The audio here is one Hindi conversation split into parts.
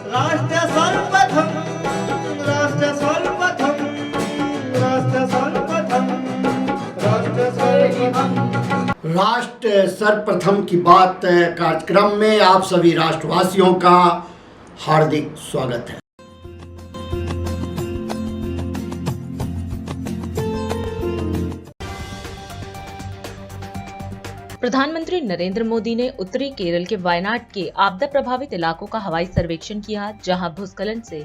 राष्ट्र सर्वप्रथम, राष्ट्र सर्वप्रथम, राष्ट्र सर्वप्रथम, राष्ट्र सर्वप्रथम। राष्ट्र सर्वप्रथम की बात कार्यक्रम में आप सभी राष्ट्रवासियों का हार्दिक स्वागत है। प्रधानमंत्री नरेंद्र मोदी ने उत्तरी केरल के वायनाड के आपदा प्रभावित इलाकों का हवाई सर्वेक्षण किया, जहां भूस्खलन से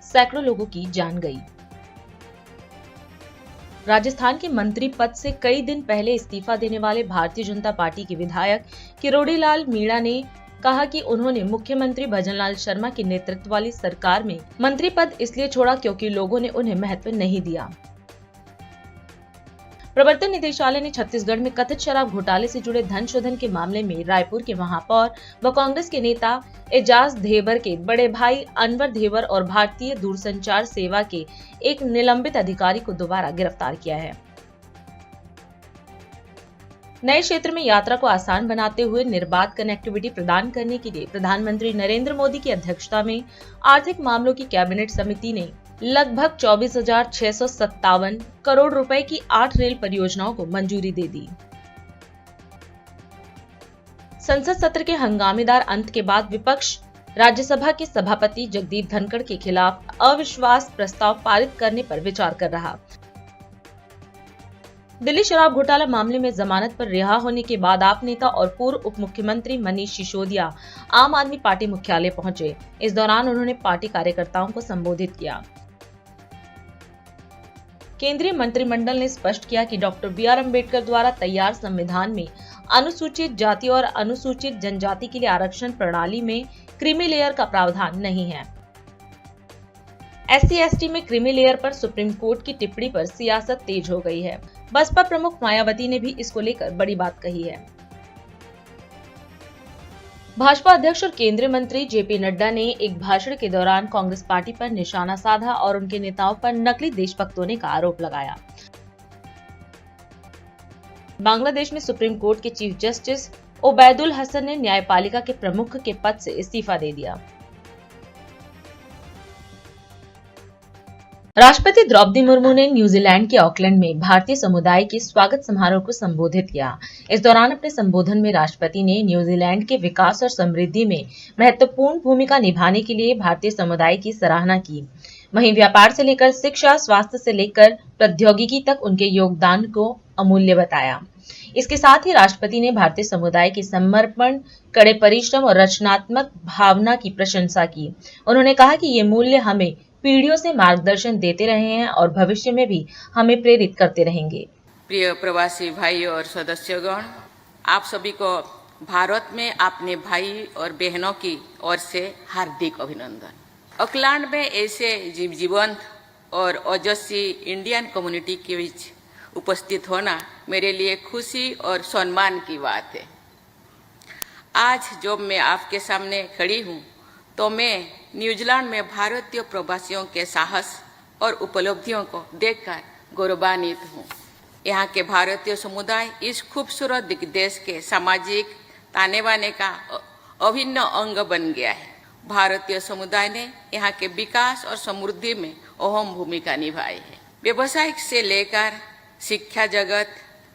सैकड़ों लोगों की जान गई। राजस्थान के मंत्री पद से कई दिन पहले इस्तीफा देने वाले भारतीय जनता पार्टी के विधायक किरोड़ीलाल मीणा ने कहा कि उन्होंने मुख्यमंत्री भजनलाल शर्मा के नेतृत्व वाली सरकार में मंत्री पद इसलिए छोड़ा क्योंकि लोगों ने उन्हें महत्व नहीं दिया। प्रवर्तन निदेशालय ने छत्तीसगढ़ में कथित शराब घोटाले से जुड़े धन शोधन के मामले में रायपुर के महापौर व कांग्रेस के नेता एजाज धेबर के बड़े भाई अनवर धेबर और भारतीय दूरसंचार सेवा के एक निलंबित अधिकारी को दोबारा गिरफ्तार किया है। नए क्षेत्र में यात्रा को आसान बनाते हुए निर्बाध कनेक्टिविटी प्रदान करने के लिए प्रधानमंत्री नरेंद्र मोदी की अध्यक्षता में आर्थिक मामलों की कैबिनेट समिति ने लगभग 24,657 करोड़ रुपए की 8 रेल परियोजनाओं को मंजूरी दे दी। संसद सत्र के हंगामेदार अंत के बाद विपक्ष राज्यसभा के सभापति जगदीप धनखड़ के खिलाफ अविश्वास प्रस्ताव पारित करने पर विचार कर रहा। दिल्ली शराब घोटाला मामले में जमानत पर रिहा होने के बाद आप नेता और पूर्व उप मुख्यमंत्री मनीष सिसोदिया आम आदमी पार्टी मुख्यालय पहुंचे। इस दौरान उन्होंने पार्टी कार्यकर्ताओं को संबोधित किया। केंद्रीय मंत्रिमंडल ने स्पष्ट किया कि डॉक्टर बी.आर. अम्बेडकर द्वारा तैयार संविधान में अनुसूचित जाति और अनुसूचित जनजाति के लिए आरक्षण प्रणाली में क्रीमी लेयर का प्रावधान नहीं है। SC/ST में क्रीमी लेयर पर सुप्रीम कोर्ट की टिप्पणी पर सियासत तेज हो गई है। बसपा प्रमुख मायावती ने भी इसको लेकर बड़ी बात कही है। भाजपा अध्यक्ष और केंद्रीय मंत्री जेपी नड्डा ने एक भाषण के दौरान कांग्रेस पार्टी पर निशाना साधा और उनके नेताओं पर नकली देशभक्त होने का आरोप लगाया। बांग्लादेश में सुप्रीम कोर्ट के चीफ जस्टिस ओबैदुल हसन ने न्यायपालिका के प्रमुख के पद से इस्तीफा दे दिया। राष्ट्रपति द्रौपदी मुर्मू ने न्यूजीलैंड के ऑकलैंड में भारतीय समुदाय के स्वागत समारोह को संबोधित किया। इस दौरान अपने संबोधन में राष्ट्रपति ने न्यूजीलैंड के विकास और समृद्धि में महत्वपूर्ण भूमिका निभाने के लिए भारतीय समुदाय की सराहना की। वहीं व्यापार से लेकर शिक्षा, स्वास्थ्य से लेकर प्रौद्योगिकी तक उनके योगदान को अमूल्य बताया। इसके साथ ही राष्ट्रपति ने भारतीय समुदाय के समर्पण, कड़े परिश्रम और रचनात्मक भावना की प्रशंसा की। उन्होंने कहा कि ये मूल्य हमें पीढ़ियों से मार्गदर्शन देते रहे हैं और भविष्य में भी हमें प्रेरित करते रहेंगे। प्रिय प्रवासी भाई और सदस्यगण, आप सभी को भारत में अपने भाई और बहनों की ओर से हार्दिक अभिनंदन। ऑकलैंड में ऐसे जीवंत और ओजस्वी इंडियन कम्युनिटी के बीच उपस्थित होना मेरे लिए खुशी और सम्मान की बात है। आज जब मैं आपके सामने खड़ी हूँ तो मैं न्यूजीलैंड में भारतीय प्रवासियों के साहस और उपलब्धियों को देखकर गौरवान्वित हूँ। यहाँ के भारतीय समुदाय इस खूबसूरत देश के सामाजिक ताने बाने का अभिन्न अंग बन गया है। भारतीय समुदाय ने यहाँ के विकास और समृद्धि में अहम भूमिका निभाई है। व्यवसाय से लेकर शिक्षा जगत,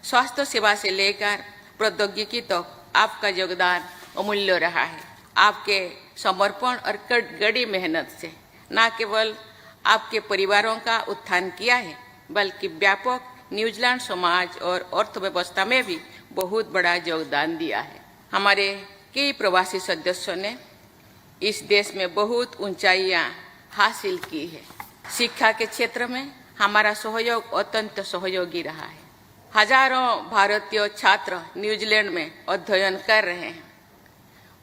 स्वास्थ्य सेवा से लेकर प्रौद्योगिकी तक आपका योगदान अमूल्य रहा है। आपके समर्पण और कड़ी मेहनत से न केवल आपके परिवारों का उत्थान किया है, बल्कि व्यापक न्यूजीलैंड समाज और अर्थव्यवस्था में भी बहुत बड़ा योगदान दिया है। हमारे कई प्रवासी सदस्यों ने इस देश में बहुत ऊंचाइयां हासिल की है। शिक्षा के क्षेत्र में हमारा सहयोग अत्यंत सहयोगी रहा है। हजारों भारतीय छात्र न्यूजीलैंड में अध्ययन कर रहे हैं।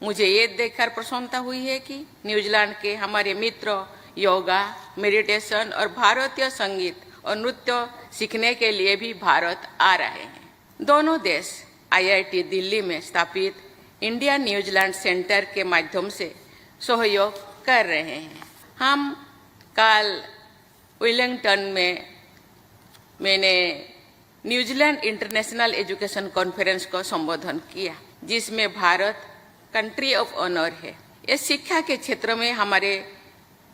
मुझे ये देखकर प्रसन्नता हुई है कि न्यूजीलैंड के हमारे मित्र योगा, मेडिटेशन और भारतीय संगीत और नृत्य सीखने के लिए भी भारत आ रहे हैं। दोनों देश IIT दिल्ली में स्थापित इंडिया न्यूजीलैंड सेंटर के माध्यम से सहयोग कर रहे हैं। हम कल वेलिंगटन में मैंने न्यूजीलैंड इंटरनेशनल एजुकेशन कॉन्फ्रेंस को संबोधन किया, जिसमें भारत कंट्री ऑफ ऑनर है। ये शिक्षा के क्षेत्र में हमारे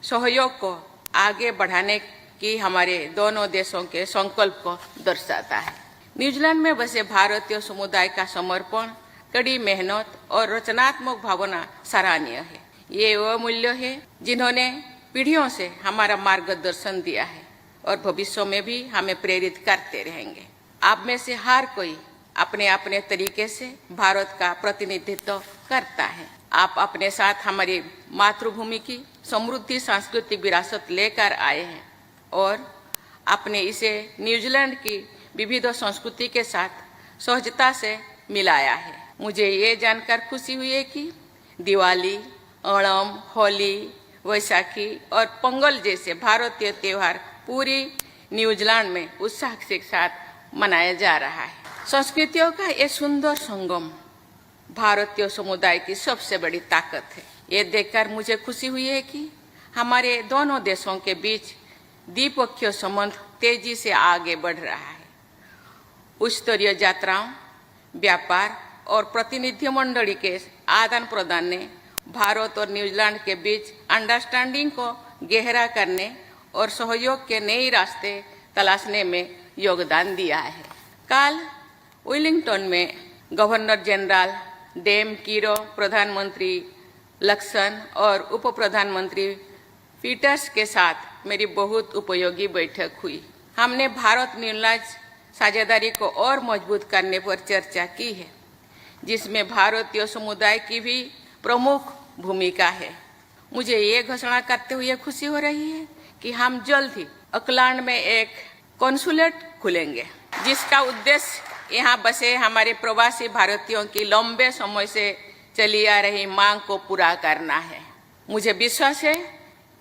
सहयोग को आगे बढ़ाने की हमारे दोनों देशों के संकल्प को दर्शाता है। न्यूजीलैंड में बसे भारतीय समुदाय का समर्पण, कड़ी मेहनत और रचनात्मक भावना सराहनीय है। ये वो मूल्य है जिन्होंने पीढ़ियों से हमारा मार्गदर्शन दिया है और भविष्य में भी हमें प्रेरित करते रहेंगे। आप में से हर कोई अपने अपने तरीके से भारत का प्रतिनिधित्व करता है। आप अपने साथ हमारी मातृभूमि की समृद्धि सांस्कृतिक विरासत लेकर आए हैं और आपने इसे न्यूजीलैंड की विविध संस्कृति के साथ सहजता से मिलाया है। मुझे ये जानकर खुशी हुई है कि दिवाली, ओणम, होली, वैसाखी और पोंगल जैसे भारतीय त्योहार पूरी न्यूजीलैंड में उत्साह के साथ मनाया जा रहा है। संस्कृतियों का ये सुंदर संगम भारतीय समुदाय की सबसे बड़ी ताकत है। ये देखकर मुझे खुशी हुई है कि हमारे दोनों देशों के बीच द्विपक्षीय संबंध तेजी से आगे बढ़ रहा है। उच्च स्तरीय यात्राओं, व्यापार और प्रतिनिधि मंडली के आदान प्रदान ने भारत और न्यूजीलैंड के बीच अंडरस्टैंडिंग को गहरा करने और सहयोग के नए रास्ते तलाशने में योगदान दिया है। कल वेलिंगटन में गवर्नर जनरल डेम कीरो, प्रधानमंत्री लक्सन और उप प्रधानमंत्री पीटर्स के साथ मेरी बहुत उपयोगी बैठक हुई। हमने भारत न्यूजीलैंड साझेदारी को और मजबूत करने पर चर्चा की है, जिसमें भारतीय समुदाय की भी प्रमुख भूमिका है। मुझे ये घोषणा करते हुए खुशी हो रही है कि हम जल्द ही ऑकलैंड में एक कॉन्सुलेट खुलेंगे, जिसका उद्देश्य यहाँ बसे हमारे प्रवासी भारतीयों की लंबे समय से चली आ रही मांग को पूरा करना है। मुझे विश्वास है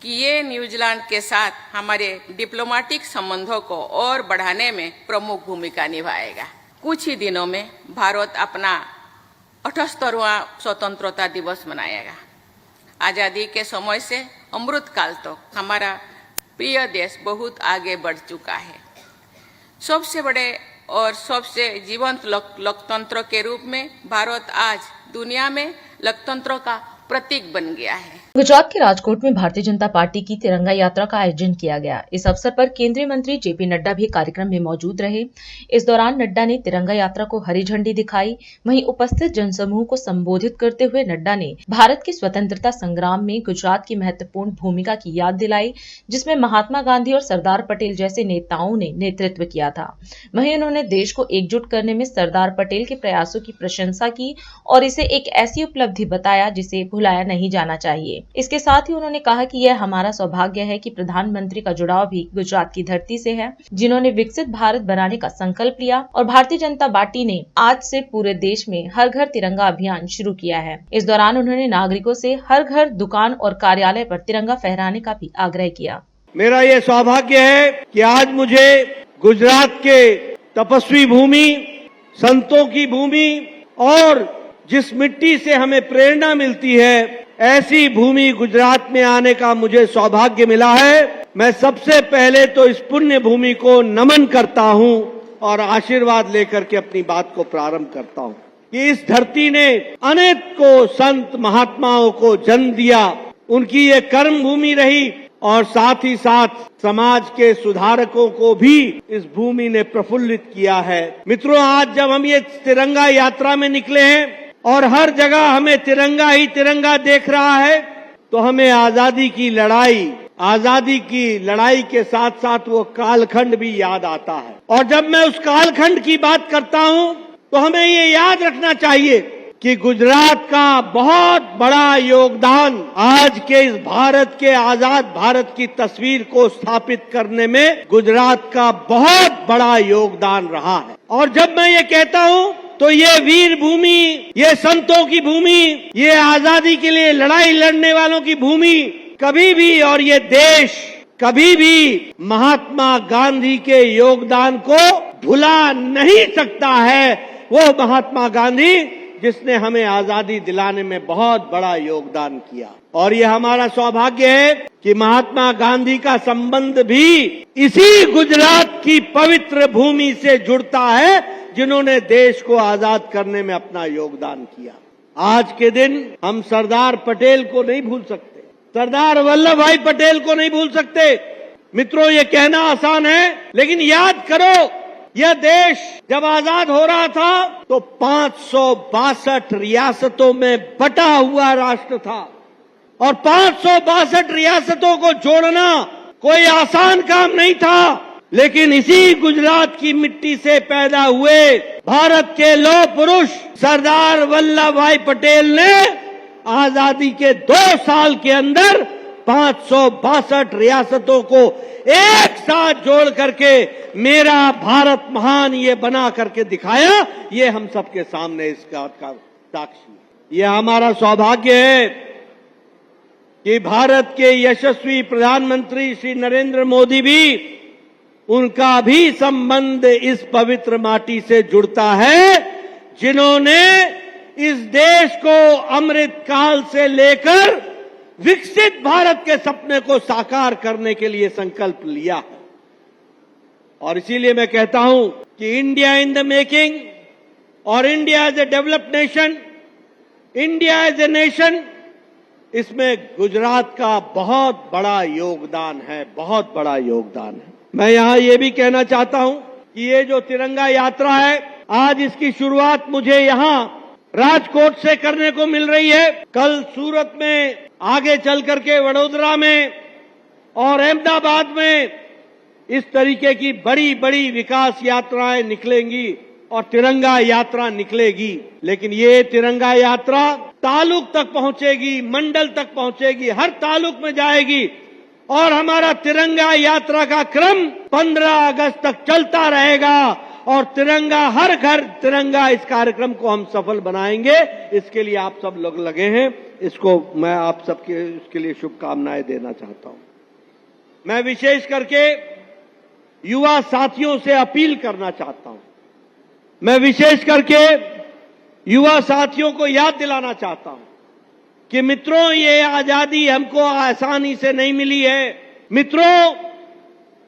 कि ये न्यूजीलैंड के साथ हमारे डिप्लोमेटिक संबंधों को और बढ़ाने में प्रमुख भूमिका निभाएगा। कुछ ही दिनों में भारत अपना 78वां स्वतंत्रता दिवस मनाएगा। आज़ादी के समय से अमृत काल तक हमारा प्रिय देश बहुत आगे बढ़ चुका है। सबसे बड़े और सबसे जीवंत लोकतंत्र के रूप में भारत आज दुनिया में लोकतंत्र का प्रतीक बन गया है। गुजरात के राजकोट में भारतीय जनता पार्टी की तिरंगा यात्रा का आयोजन किया गया। इस अवसर पर केंद्रीय मंत्री जेपी नड्डा भी कार्यक्रम में मौजूद रहे। इस दौरान नड्डा ने तिरंगा यात्रा को हरी झंडी दिखाई। वहीं उपस्थित जनसमूह को संबोधित करते हुए नड्डा ने भारत के स्वतंत्रता संग्राम में गुजरात की महत्वपूर्ण भूमिका की याद दिलाई, जिसमें महात्मा गांधी और सरदार पटेल जैसे नेताओं ने नेतृत्व किया था। वहीं उन्होंने देश को एकजुट करने में सरदार पटेल के प्रयासों की प्रशंसा की और इसे एक ऐसी उपलब्धि बताया जिसे भुलाया नहीं जाना चाहिए। इसके साथ ही उन्होंने कहा कि यह हमारा सौभाग्य है कि प्रधानमंत्री का जुड़ाव भी गुजरात की धरती से है, जिन्होंने विकसित भारत बनाने का संकल्प लिया और भारतीय जनता पार्टी ने आज से पूरे देश में हर घर तिरंगा अभियान शुरू किया है। इस दौरान उन्होंने नागरिकों से हर घर, दुकान और कार्यालय पर तिरंगा फहराने का भी आग्रह किया। मेरा ये सौभाग्य है कि आज मुझे गुजरात के तपस्वी भूमि, संतों की भूमि और जिस मिट्टी से हमें प्रेरणा मिलती है, ऐसी भूमि गुजरात में आने का मुझे सौभाग्य मिला है। मैं सबसे पहले तो इस पुण्य भूमि को नमन करता हूं और आशीर्वाद लेकर के अपनी बात को प्रारंभ करता हूं कि इस धरती ने अनेक को संत महात्माओं को जन्म दिया, उनकी ये कर्म भूमि रही और साथ ही साथ समाज के सुधारकों को भी इस भूमि ने प्रफुल्लित किया है। मित्रों, आज जब हम ये तिरंगा यात्रा में निकले हैं और हर जगह हमें तिरंगा ही तिरंगा देख रहा है, तो हमें आजादी की लड़ाई के साथ साथ वो कालखंड भी याद आता है। और जब मैं उस कालखंड की बात करता हूं तो हमें ये याद रखना चाहिए कि गुजरात का बहुत बड़ा योगदान आज के इस भारत के आजाद भारत की तस्वीर को स्थापित करने में गुजरात का बहुत बड़ा योगदान रहा है। और जब मैं ये कहता हूं तो ये वीर भूमि, ये संतों की भूमि, ये आजादी के लिए लड़ाई लड़ने वालों की भूमि कभी भी और ये देश कभी भी महात्मा गांधी के योगदान को भुला नहीं सकता है। वो महात्मा गांधी जिसने हमें आजादी दिलाने में बहुत बड़ा योगदान किया। और ये हमारा सौभाग्य है कि महात्मा गांधी का संबंध भी इसी गुजरात की पवित्र भूमि से जुड़ता है, जिन्होंने देश को आजाद करने में अपना योगदान किया। आज के दिन हम सरदार पटेल को नहीं भूल सकते, सरदार वल्लभ भाई पटेल को नहीं भूल सकते। मित्रों, ये कहना आसान है, लेकिन याद करो, यह देश जब आजाद हो रहा था तो 562 रियासतों में बटा हुआ राष्ट्र था, और 562 रियासतों को जोड़ना कोई आसान काम नहीं था। लेकिन इसी गुजरात की मिट्टी से पैदा हुए भारत के लौह पुरुष सरदार वल्लभ भाई पटेल ने आजादी के 2 साल के अंदर 562 रियासतों को एक साथ जोड़ करके मेरा भारत महान ये बना करके दिखाया। ये हम सबके सामने इसका साक्षी है। ये हमारा सौभाग्य है कि भारत के यशस्वी प्रधानमंत्री श्री नरेंद्र मोदी भी, उनका भी संबंध इस पवित्र माटी से जुड़ता है, जिन्होंने इस देश को अमृत काल से लेकर विकसित भारत के सपने को साकार करने के लिए संकल्प लिया है। और इसीलिए मैं कहता हूं कि इंडिया इन द मेकिंग और India as a developed nation, India as a nation, इसमें गुजरात का बहुत बड़ा योगदान है, बहुत बड़ा योगदान है। मैं यहां ये भी कहना चाहता हूं कि ये जो तिरंगा यात्रा है, आज इसकी शुरुआत मुझे यहां राजकोट से करने को मिल रही है। कल सूरत में, आगे चल करके वडोदरा में और अहमदाबाद में इस तरीके की बड़ी बड़ी विकास यात्राएं निकलेंगी और तिरंगा यात्रा निकलेगी। लेकिन ये तिरंगा यात्रा तालुक तक पहुंचेगी, मंडल तक पहुंचेगी, हर तालुक में जाएगी, और हमारा तिरंगा यात्रा का क्रम 15 अगस्त तक चलता रहेगा, और तिरंगा हर घर तिरंगा, इस कार्यक्रम को हम सफल बनाएंगे। इसके लिए आप सब लोग लगे हैं, इसको मैं आप सबके इसके लिए शुभकामनाएं देना चाहता हूं। मैं विशेष करके युवा साथियों से अपील करना चाहता हूं, मैं विशेष करके युवा साथियों को याद दिलाना चाहता हूं कि मित्रों, ये आजादी हमको आसानी से नहीं मिली है। मित्रों,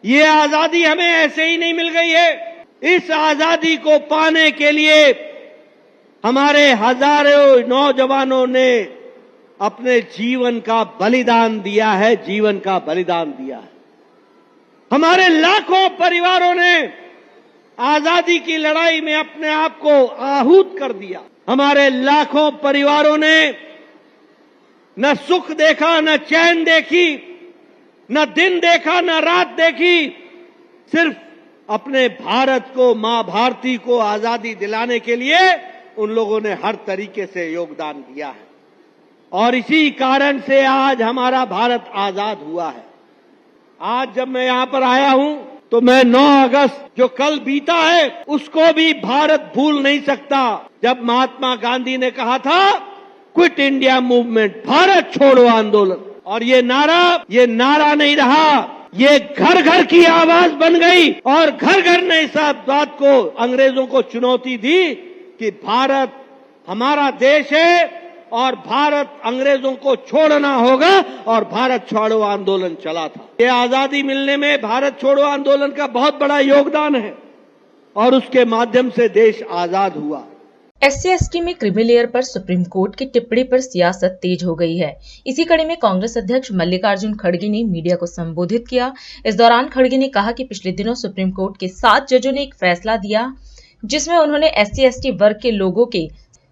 ये आजादी हमें ऐसे ही नहीं मिल गई है। इस आजादी को पाने के लिए हमारे हजारों नौजवानों ने अपने जीवन का बलिदान दिया है, जीवन का बलिदान दिया है। हमारे लाखों परिवारों ने आजादी की लड़ाई में अपने आप को आहूत कर दिया। हमारे लाखों परिवारों ने न सुख देखा, न चैन देखी, न दिन देखा, न रात देखी, सिर्फ अपने भारत को, मां भारती को आजादी दिलाने के लिए उन लोगों ने हर तरीके से योगदान दिया है। और इसी कारण से आज हमारा भारत आजाद हुआ है। आज जब मैं यहां पर आया हूं तो मैं 9 अगस्त जो कल बीता है उसको भी भारत भूल नहीं सकता, जब महात्मा गांधी ने कहा था क्विट इंडिया मूवमेंट, भारत छोड़ो आंदोलन। और ये नारा नहीं रहा, ये घर घर की आवाज बन गई, और घर घर ने इस बात को, अंग्रेजों को चुनौती दी कि भारत हमारा देश है और भारत अंग्रेजों को छोड़ना होगा, और भारत छोड़ो आंदोलन चला था। ये आजादी मिलने में भारत छोड़ो आंदोलन का बहुत बड़ा योगदान है, और उसके माध्यम से देश आजाद हुआ। SC/ST में क्रीमी लेयर पर सुप्रीम कोर्ट की टिप्पणी पर सियासत तेज हो गई है। इसी कड़ी में कांग्रेस अध्यक्ष मल्लिकार्जुन खड़गे ने मीडिया को संबोधित किया। इस दौरान खड़गे ने कहा कि पिछले दिनों सुप्रीम कोर्ट के 7 जजों ने एक फैसला दिया, जिसमें उन्होंने SC/ST वर्ग के लोगों के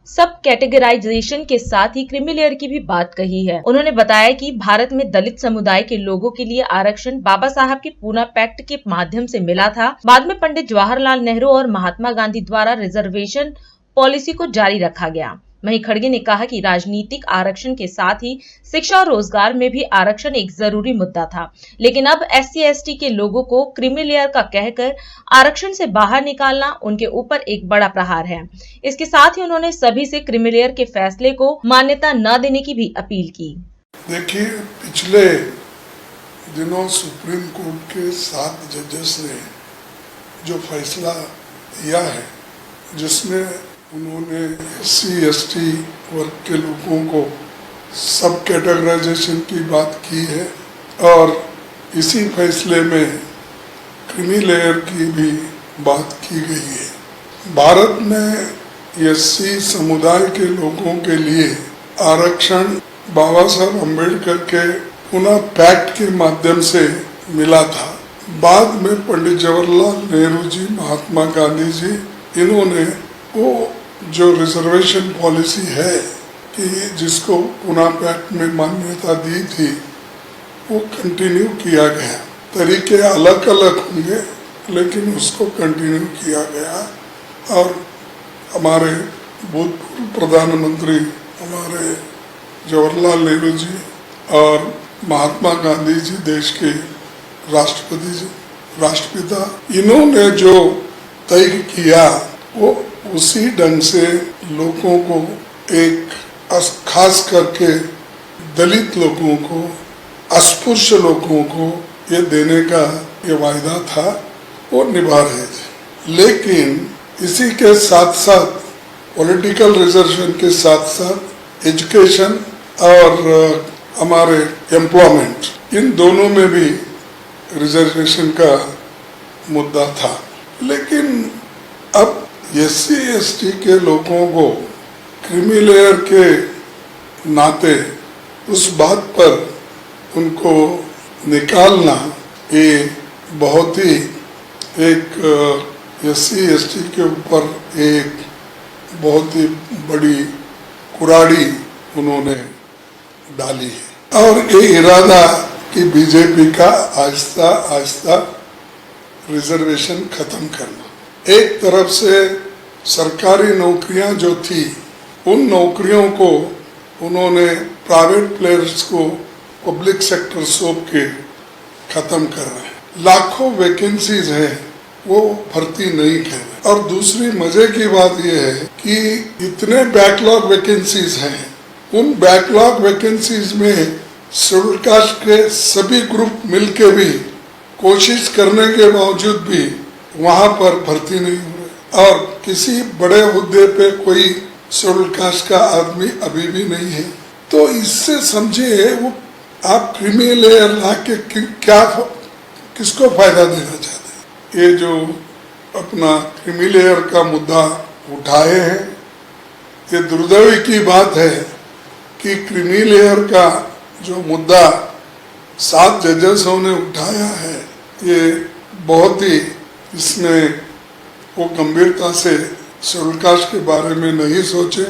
सब कैटेगराइजेशन के साथ ही क्रीमी लेयर की भी बात कही है। उन्होंने बताया कि भारत में दलित समुदाय के लोगों के लिए आरक्षण बाबा साहब के पूना पैक्ट के माध्यम से मिला था। बाद में पंडित जवाहरलाल नेहरू और महात्मा गांधी द्वारा रिजर्वेशन पॉलिसी को जारी रखा गया। वहीं खड़गे ने कहा कि राजनीतिक आरक्षण के साथ ही शिक्षा और रोजगार में भी आरक्षण एक जरूरी मुद्दा था, लेकिन अब SC/ST के लोगों को क्रीमी लेयर का कहकर आरक्षण से बाहर निकालना उनके ऊपर एक बड़ा प्रहार है। इसके साथ ही उन्होंने सभी से क्रीमी लेयर के फैसले को मान्यता न देने की भी अपील की। देखिए, पिछले दिनों सुप्रीम कोर्ट के 7 जजेस ने जो फैसला दिया है, जिसमें उन्होंने SC/ST वर्ग के लोगों को सब कैटेगराइजेशन की बात की है, और इसी फैसले में क्रीमी लेयर की भी बात की गई है। भारत में एससी समुदाय के लोगों के लिए आरक्षण बाबा साहब अम्बेडकर के पुनः पैक्ट के माध्यम से मिला था। बाद में पंडित जवाहरलाल नेहरू जी, महात्मा गांधी जी, इन्होंने वो जो रिजर्वेशन पॉलिसी है कि जिसको पुनः पैक्ट में मान्यता दी थी, वो कंटिन्यू किया गया। तरीके अलग अलग होंगे लेकिन उसको कंटिन्यू किया गया। और हमारे भूतपूर्व प्रधानमंत्री हमारे जवाहरलाल नेहरू जी और महात्मा गांधी जी, देश के राष्ट्रपति जी, राष्ट्रपिता, इन्होंने जो तय किया वो उसी ढंग से लोगों को, एक खास करके दलित लोगों को, अस्पृश्य लोगों को ये देने का ये वायदा था, वो निभा रहे थे। लेकिन इसी के साथ साथ पॉलिटिकल रिजर्वेशन के साथ साथ एजुकेशन और हमारे एम्प्लॉयमेंट, इन दोनों में भी रिजर्वेशन का मुद्दा था। लेकिन अब एससी एसटी के लोगों को क्रीमी लेयर के नाते उस बात पर उनको निकालना, ये बहुत ही एक एससी एसटी के ऊपर एक बहुत ही बड़ी कुराड़ी उन्होंने डाली है। और ये इरादा कि बीजेपी का आहिस्ता आहिस्ता रिजर्वेशन खत्म करना। एक तरफ से सरकारी नौकरियां जो थी, उन नौकरियों को उन्होंने प्राइवेट प्लेयर्स को पब्लिक सेक्टर सौंप के खत्म कर रहे हैं। लाखों वैकेंसीज हैं, वो भर्ती नहीं कर रहे। और दूसरी मजे की बात यह है कि इतने बैकलॉग वैकेंसीज हैं, उन बैकलॉग वैकेंसीज में शेड्यूल कास्ट के सभी ग्रुप मिलके भी कोशिश करने के बावजूद भी वहां पर भर्ती नहीं हो रही। और किसी बड़े हुद्दे पे कोई शेड्यूल कास्ट का आदमी अभी भी नहीं है। तो इससे समझिए वो आप क्रीमी लेयर ला के क्या, किसको फायदा देना चाहते हैं। ये जो अपना क्रीमी लेयर का मुद्दा उठाए हैं, ये दुर्दैवी की बात है कि क्रीमी लेयर का जो मुद्दा 7 जजेसों ने उठाया है, ये बहुत ही, इसमें वो गंभीरता से शेड्यूल कास्ट के बारे में नहीं सोचे,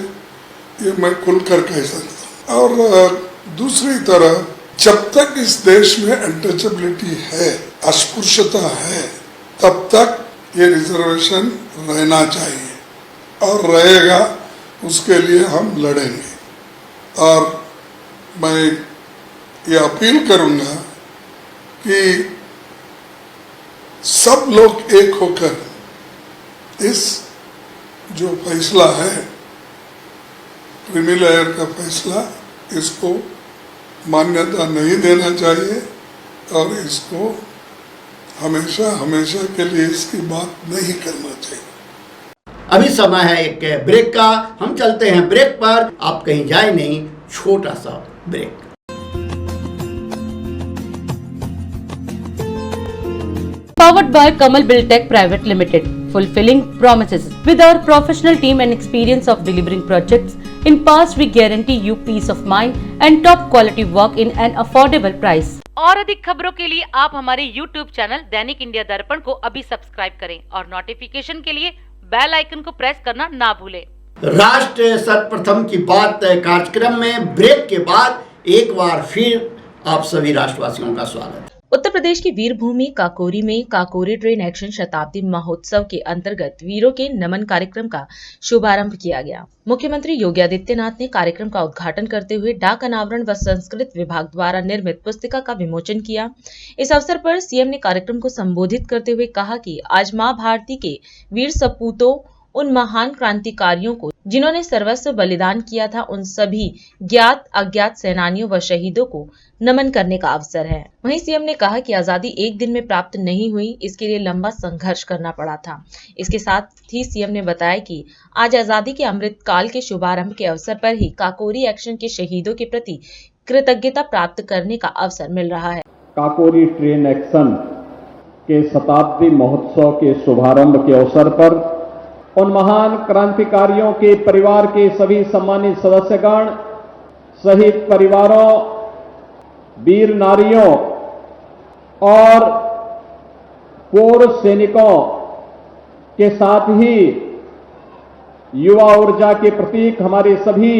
ये मैं खुलकर कह सकता हूँ। और दूसरी तरफ जब तक इस देश में अनटचेबिलिटी है, अस्पृश्यता है, तब तक ये रिजर्वेशन रहना चाहिए और रहेगा, उसके लिए हम लड़ेंगे। और मैं ये अपील करूंगा कि सब लोग एक होकर इस जो फैसला है, क्रीमी लेयर का फैसला, इसको मान्यता नहीं देना चाहिए और इसको हमेशा हमेशा के लिए इसकी बात नहीं करना चाहिए। अभी समय है एक ब्रेक का, हम चलते हैं ब्रेक पर। आप कहीं जाए नहीं, छोटा सा break. Powered by Kamal Buildtech Private Limited, fulfilling promises. With our professional team and experience of delivering projects in past, we guarantee you peace of mind and top quality work in an affordable price. और अधिक खबरों के लिए आप हमारे YouTube चैनल दैनिक इंडिया दर्पण को अभी सब्सक्राइब करें और नोटिफिकेशन के लिए बेल आइकन को प्रेस करना ना भूलें। राष्ट्र सर्वप्रथम की बात कार्यक्रम में ब्रेक के बाद एक बार फिर आप सभी राष्ट्रवासियों का स्वागत है। उत्तर प्रदेश की वीरभूमि काकोरी में काकोरी ट्रेन एक्शन शताब्दी महोत्सव के अंतर्गत वीरों के नमन कार्यक्रम का शुभारंभ किया गया। मुख्यमंत्री योगी आदित्यनाथ ने कार्यक्रम का उद्घाटन करते हुए डाक अनावरण व संस्कृत विभाग द्वारा निर्मित पुस्तिका का विमोचन किया। इस अवसर पर सीएम ने कार्यक्रम को संबोधित करते हुए कहा कि आज मां भारती के वीर सपूतों, उन महान क्रांतिकारियों को जिन्होंने सर्वस्व बलिदान किया था, उन सभी ज्ञात अज्ञात सेनानियों व शहीदों को नमन करने का अवसर है। वहीं सीएम ने कहा कि आजादी एक दिन में प्राप्त नहीं हुई, इसके लिए लंबा संघर्ष करना पड़ा था। इसके साथ ही सीएम ने बताया कि आज आजादी के अमृत काल के शुभारंभ के अवसर पर ही काकोरी एक्शन के शहीदों के प्रति कृतज्ञता प्राप्त करने का अवसर मिल रहा है। काकोरी ट्रेन एक्शन के शताब्दी महोत्सव के शुभारंभ के अवसर पर उन महान क्रांतिकारियों के परिवार के सभी सम्मानित सदस्यगण, शहीद परिवारों, वीर नारियों और पूर्व सैनिकों के साथ ही युवा ऊर्जा के प्रतीक हमारे सभी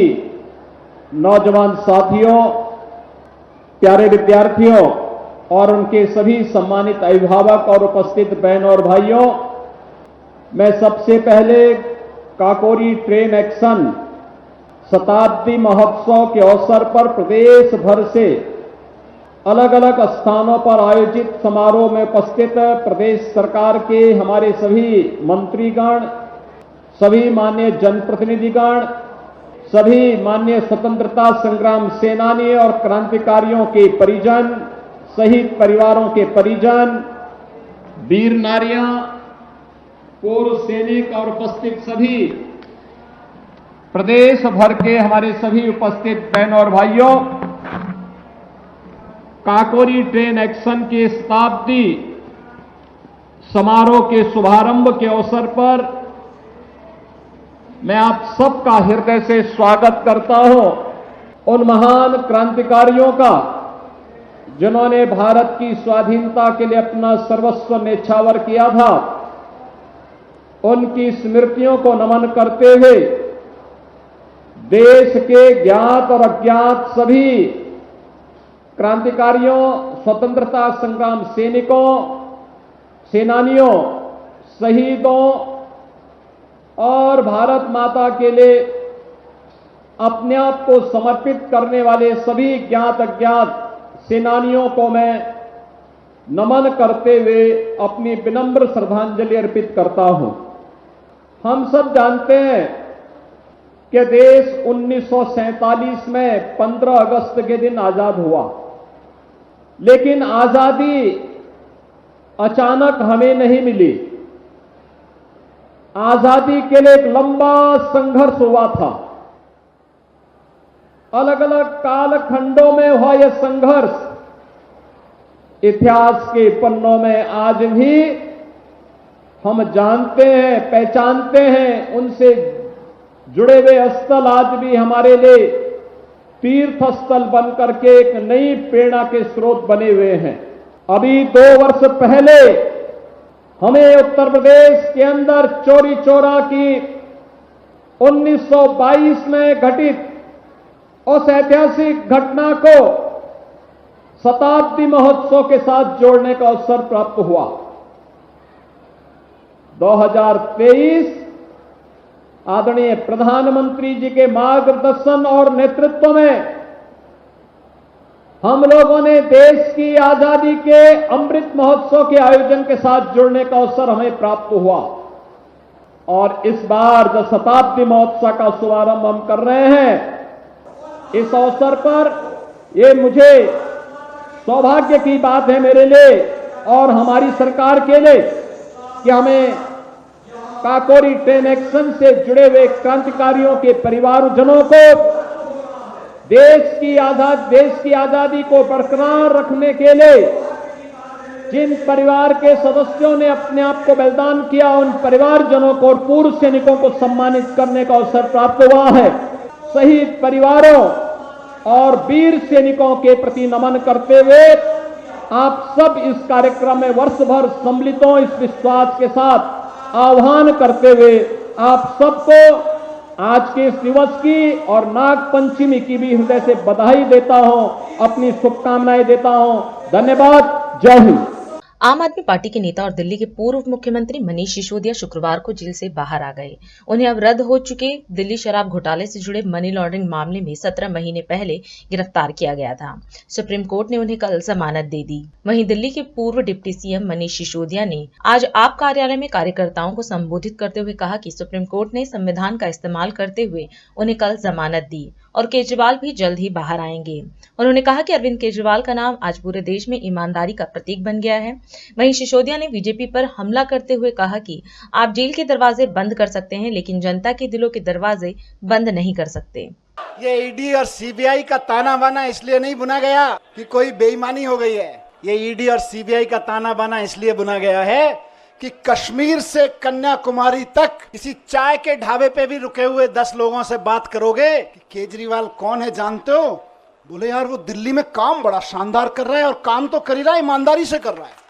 नौजवान साथियों, प्यारे विद्यार्थियों और उनके सभी सम्मानित अभिभावक और उपस्थित बहनों और भाइयों, मैं सबसे पहले काकोरी ट्रेन एक्शन शताब्दी महोत्सव के अवसर पर प्रदेश भर से अलग अलग स्थानों पर आयोजित समारोह में उपस्थित प्रदेश सरकार के हमारे सभी मंत्रीगण, सभी माननीय जनप्रतिनिधिगण, सभी माननीय स्वतंत्रता संग्राम सेनानी और क्रांतिकारियों के परिजन, शहीद परिवारों के परिजन, वीर नारियां, पूर्व सैनिक और उपस्थित सभी प्रदेश भर के हमारे सभी उपस्थित बहनों और भाइयों, काकोरी ट्रेन एक्शन के शताब्दी समारोह के शुभारंभ के अवसर पर मैं आप सबका हृदय से स्वागत करता हूं। उन महान क्रांतिकारियों का जिन्होंने भारत की स्वाधीनता के लिए अपना सर्वस्व न्यौछावर किया था, उनकी स्मृतियों को नमन करते हुए देश के ज्ञात और अज्ञात सभी क्रांतिकारियों, स्वतंत्रता संग्राम सैनिकों, सेनानियों, शहीदों और भारत माता के लिए अपने आप को समर्पित करने वाले सभी ज्ञात अज्ञात सेनानियों को मैं नमन करते हुए अपनी विनम्र श्रद्धांजलि अर्पित करता हूं। हम सब जानते हैं कि देश 1947 में 15 अगस्त के दिन आजाद हुआ, लेकिन आजादी अचानक हमें नहीं मिली। आजादी के लिए एक लंबा संघर्ष हुआ था। अलग अलग कालखंडों में हुआ यह संघर्ष इतिहास के पन्नों में आज भी हम जानते हैं, पहचानते हैं। उनसे जुड़े हुए स्थल आज भी हमारे लिए तीर्थ स्थल बनकर के एक नई प्रेरणा के स्रोत बने हुए हैं। अभी 2 वर्ष पहले हमें उत्तर प्रदेश के अंदर चौरी चौरा की 1922 में घटित उस ऐतिहासिक घटना को शताब्दी महोत्सव के साथ जोड़ने का अवसर प्राप्त हुआ। 2023 आदरणीय प्रधानमंत्री जी के मार्गदर्शन और नेतृत्व में हम लोगों ने देश की आजादी के अमृत महोत्सव के आयोजन के साथ जुड़ने का अवसर हमें प्राप्त हुआ। और इस बार जो शताब्दी महोत्सव का शुभारंभ हम कर रहे हैं, इस अवसर पर ये मुझे सौभाग्य की बात है मेरे लिए और हमारी सरकार के लिए कि हमें काकोरी ट्रेन एक्शन से जुड़े हुए क्रांतिकारियों के परिवारजनों को देश की आजादी को बरकरार रखने के लिए जिन परिवार के सदस्यों ने अपने आप को बलिदान किया, उन परिवारजनों को और पूर्व सैनिकों को सम्मानित करने का अवसर प्राप्त हुआ है। शहीद परिवारों और वीर सैनिकों के प्रति नमन करते हुए आप सब इस कार्यक्रम में वर्ष भर सम्मिलित हों, इस विश्वास के साथ आह्वान करते हुए आप सबको आज के इस दिवस की और नाग पंचमी की भी हृदय से बधाई देता हूं, अपनी शुभकामनाएं देता हूं। धन्यवाद। जय हिंद। आम आदमी पार्टी के नेता और दिल्ली के पूर्व मुख्यमंत्री मनीष सिसोदिया शुक्रवार को जेल से बाहर आ गए। उन्हें अब रद्द हो चुके दिल्ली शराब घोटाले से जुड़े मनी लॉन्ड्रिंग मामले में 17 महीने पहले गिरफ्तार किया गया था। सुप्रीम कोर्ट ने उन्हें कल जमानत दे दी। वहीं दिल्ली के पूर्व डिप्टी सीएम मनीष सिसोदिया ने आज आप कार्यालय में कार्यकर्ताओं को संबोधित करते हुए कहा कि सुप्रीम कोर्ट ने संविधान का इस्तेमाल करते हुए उन्हें कल जमानत दी और केजरीवाल भी जल्द ही बाहर आएंगे। उन्होंने कहा कि अरविंद केजरीवाल का नाम आज पूरे देश में ईमानदारी का प्रतीक बन गया है। वहीं सिसोदिया ने बीजेपी पर हमला करते हुए कहा कि आप जेल के दरवाजे बंद कर सकते हैं, लेकिन जनता के दिलों के दरवाजे बंद नहीं कर सकते। ये ईडी और सीबीआई का ताना बाना इसलिए नहीं बुना गया कि कोई बेईमानी हो गई है। ये ईडी और सीबीआई का ताना बाना इसलिए बुना गया है कि कश्मीर से कन्याकुमारी तक किसी चाय के ढाबे पे भी रुके हुए 10 लोगों से बात करोगे कि केजरीवाल कौन है जानते हो, बोले यार वो दिल्ली में काम बड़ा शानदार कर रहा है और काम तो कर ही रहा है, ईमानदारी से कर रहा है।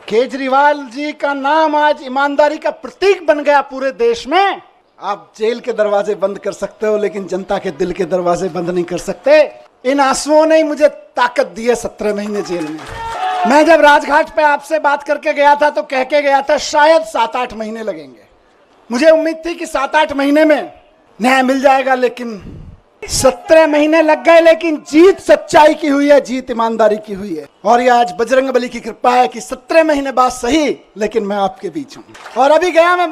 केजरीवाल जी का नाम आज ईमानदारी का प्रतीक बन गया पूरे देश में। आप जेल के दरवाजे बंद कर सकते हो लेकिन जनता के दिल के दरवाजे बंद नहीं कर सकते। इन आंसुओं ने ही मुझे ताकत दी है 17 महीने जेल में। मैं जब राजघाट पे आपसे बात करके गया था तो कह के गया था शायद 7-8 महीने लगेंगे। मुझे उम्मीद थी कि 7-8 महीने में न्याय मिल जाएगा, लेकिन 17 महीने लग गए। लेकिन जीत सच्चाई की हुई है, जीत ईमानदारी की हुई है। और ये आज बजरंगबली की कृपा है कि 17 महीने बाद सही लेकिन मैं आपके बीच हूँ। और अभी गया मैं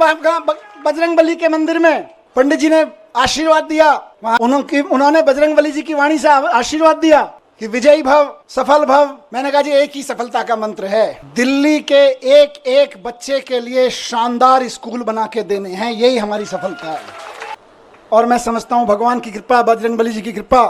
बजरंगबली के मंदिर में, पंडित जी ने आशीर्वाद दिया। उन्होंने बजरंगबली जी की वाणी से आशीर्वाद दिया कि विजयी भव, सफल भव। मैंने कहा जी एक ही सफलता का मंत्र है, दिल्ली के एक एक बच्चे के लिए शानदार स्कूल बना के देने हैं, यही हमारी सफलता है। और मैं समझता हूं भगवान की कृपा, बजरंगबली जी की कृपा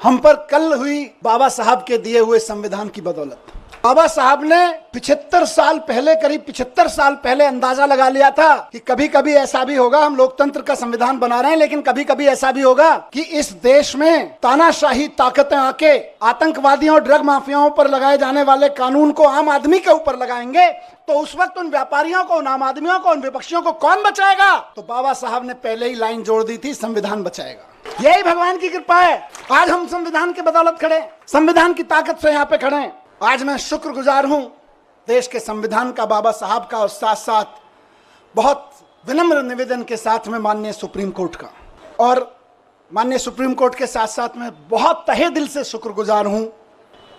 हम पर कल हुई बाबा साहब के दिए हुए संविधान की बदौलत। बाबा साहब ने 75 साल पहले, करीब 75 साल पहले अंदाजा लगा लिया था कि कभी कभी ऐसा भी होगा, हम लोकतंत्र का संविधान बना रहे हैं लेकिन कभी कभी ऐसा भी होगा कि इस देश में तानाशाही ताकतें आके आतंकवादियों और ड्रग माफियाओं पर लगाए जाने वाले कानून को आम आदमी के ऊपर लगाएंगे। तो उस वक्त उन व्यापारियों को, उन आम आदमियों को, उन विपक्षियों को कौन बचाएगा? तो बाबा साहब ने पहले ही लाइन जोड़ दी थी, संविधान बचाएगा। यही भगवान की कृपा है, आज हम संविधान की बदौलत खड़े, संविधान की ताकत से यहाँ पे खड़े हैं। आज मैं शुक्रगुजार हूं देश के संविधान का, बाबा साहब का, और साथ साथ बहुत विनम्र निवेदन के साथ में माननीय सुप्रीम कोर्ट का। और माननीय सुप्रीम कोर्ट के साथ साथ मैं बहुत तहे दिल से शुक्रगुजार हूं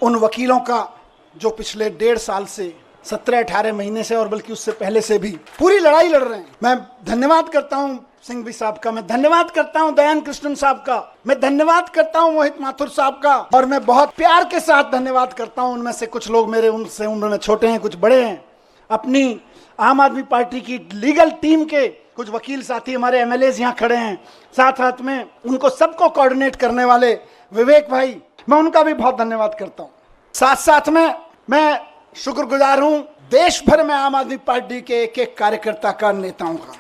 उन वकीलों का जो पिछले 1.5 साल से, 17-18 महीने से और बल्कि उससे पहले से भी पूरी लड़ाई लड़ रहे हैं। मैं धन्यवाद करता हूं सिंघवी साहब का, मैं धन्यवाद करता हूं दयान कृष्णन साहब का, मैं धन्यवाद करता हूं मोहित माथुर साहब का, और मैं बहुत प्यार के साथ धन्यवाद करता हूं उनमें से कुछ लोग मेरे उनसे उम्र में छोटे हैं, कुछ बड़े हैं, अपनी आम आदमी पार्टी की लीगल टीम के कुछ वकील साथी, हमारे एमएलएज यहाँ खड़े हैं, साथ साथ में उनको सबको कोऑर्डिनेट करने वाले विवेक भाई, मैं उनका भी बहुत धन्यवाद करता हूँ। साथ साथ में मैं शुक्रगुजार हूँ देश भर में आम आदमी पार्टी के एक एक कार्यकर्ता का, नेताओं का।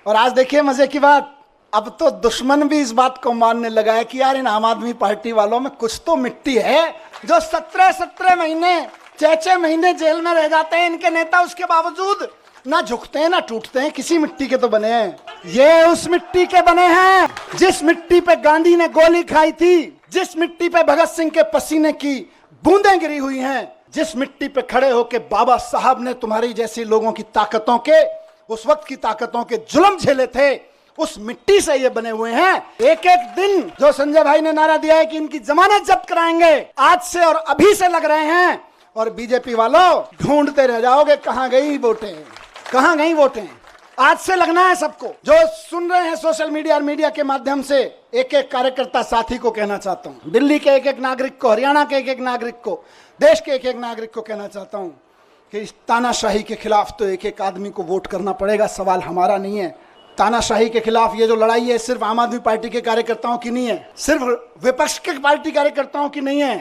और आज देखिए मजे की बात, अब तो दुश्मन भी इस बात को मानने लगा है कि यार इन आम आदमी पार्टी वालों में कुछ तो मिट्टी है, जो 17 महीने, 6 महीने जेल में रह जाते हैं इनके नेता, उसके बावजूद ना झुकते हैं ना टूटते हैं, किसी मिट्टी के तो बने हैं। ये उस मिट्टी के बने हैं जिस मिट्टी पे गांधी ने गोली खाई थी, जिस मिट्टी पे भगत सिंह के पसीने की बूंदें गिरी हुई हैं, जिस मिट्टी पे खड़े होके बाबा साहब ने तुम्हारी जैसी लोगों की ताकतों के, उस वक्त की ताकतों के जुल्म झेले थे, उस मिट्टी से ये बने हुए हैं। एक एक दिन जो संजय भाई ने नारा दिया है कि इनकी जमानत जब्त कराएंगे, आज से और अभी से लग रहे हैं। और बीजेपी वालों ढूंढते रह जाओगे कहां गई वोटें, कहां गई वोटें। आज से लगना है सबको। जो सुन रहे हैं सोशल मीडिया और मीडिया के माध्यम से, एक एक कार्यकर्ता साथी को कहना चाहता हूं, दिल्ली के एक एक नागरिक को, हरियाणा के एक एक नागरिक को, देश के एक एक नागरिक को कहना चाहता हूं कि इस तानाशाही के खिलाफ तो एक एक आदमी को वोट करना पड़ेगा। सवाल हमारा नहीं है। तानाशाही के खिलाफ ये जो लड़ाई है सिर्फ आम आदमी पार्टी के कार्यकर्ताओं की नहीं है, सिर्फ विपक्ष के पार्टी कार्यकर्ताओं की नहीं है,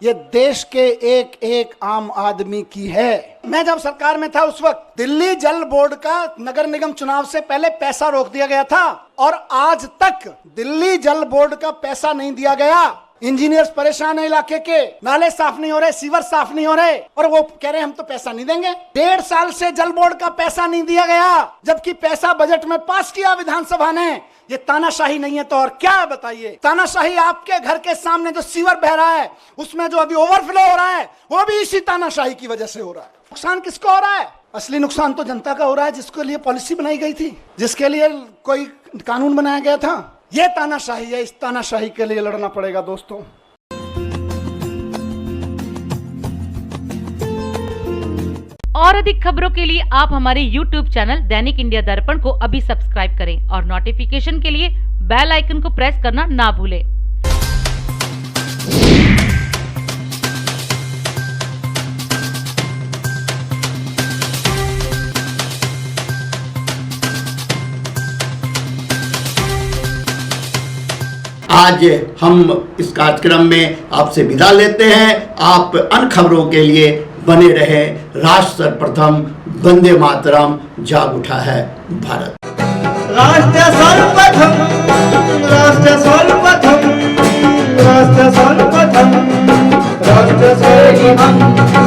ये देश के एक एक आम आदमी की है। मैं जब सरकार में था उस वक्त दिल्ली जल बोर्ड का नगर निगम चुनाव से पहले पैसा रोक दिया गया था और आज तक दिल्ली जल बोर्ड का पैसा नहीं दिया गया। इंजीनियर्स परेशान है, इलाके के नाले साफ नहीं हो रहे, सीवर साफ नहीं हो रहे, और वो कह रहे हैं हम तो पैसा नहीं देंगे। 1.5 साल से जल बोर्ड का पैसा नहीं दिया गया, जबकि पैसा बजट में पास किया विधानसभा ने। ये तानाशाही नहीं है तो और क्या है बताइए? तानाशाही आपके घर के सामने जो सीवर बह रहा है उसमें जो अभी ओवरफ्लो हो रहा है वो भी इसी तानाशाही की वजह से हो रहा है। नुकसान किसको हो रहा है? असली नुकसान तो जनता का हो रहा है, जिसके लिए पॉलिसी बनाई गई थी, जिसके लिए कोई कानून बनाया गया था। ये तानाशाही है, इस तानाशाही के लिए लड़ना पड़ेगा दोस्तों। और अधिक खबरों के लिए आप हमारे YouTube चैनल दैनिक इंडिया दर्पण को अभी सब्सक्राइब करें और नोटिफिकेशन के लिए बेल आइकन को प्रेस करना ना भूलें। आज हम इस कार्यक्रम में आपसे विदा लेते हैं। आप अन्य खबरों के लिए बने रहे राष्ट्र सर्वप्रथम, वंदे मातरम, जाग उठा है भारत। राष्ट्र सर्वप्रथम, राष्ट्र सर्वप्रथम, राष्ट्र सर्वप्रथम, राष्ट्र सर्वप्रथम।